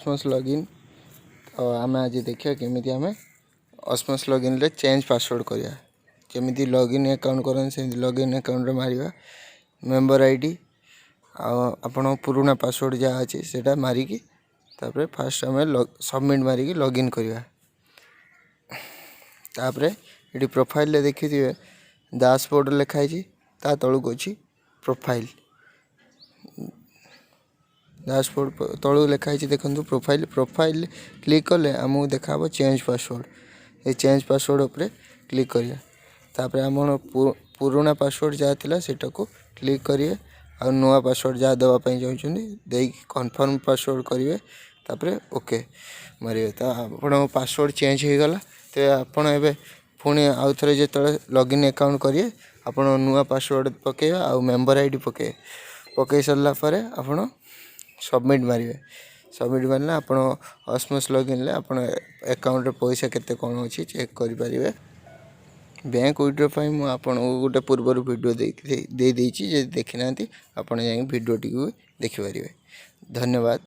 ऑस्मोस login. तो आम आज देखिए केमी आम ऑस्मोस लॉगिन रे चेंज पासवर्ड करिया। केमी लॉगिन अकाउंट करें से लॉगिन अकाउंट मारिबा मेंबर आईडी आपण पुराना पासवर्ड जहाँ अच्छे से मारिकी तापर फास्ट आम सबमिट मारिकी लॉगिन करिया। तापर ये प्रोफाइल देखी थे डैशबोर्ड लिखाई ता तलू अच्छी प्रोफाइल डैशबोर्ड तलू लिखाई देखो प्रोफाइल प्रोफाइल क्लिक कले आमको देखा चेंज पासवर्ड। ये चेंज पासवर्ड उपर क्लिक करिए तापर आम पुराना पासवर्ड जहाँ थिला सेटा को क्लिक करिए आ नुआ पासवर्ड जहाँ देवाई चाहते दे कन्फर्म पासवर्ड करेंगे तापर ओके मारे तो आप पासवर्ड चेंज हो गला। तो आपड़ ए पुणी आउ थे जो लॉगिन अकाउंट करेंगे आप नुआ पासवर्ड पके आ मेंबर आईडी पके सारा पर आप सबमिट मारे सबमिट मारे आप ऑस्मोस लॉगिन आप अकाउंट पैसा केते कौन अच्छी चेक करें। बैंक विड्रो मुझे गोटे पूर्वर वीडियो दे देखी ना आप भिडियो टी देखिपारे। धन्यवाद।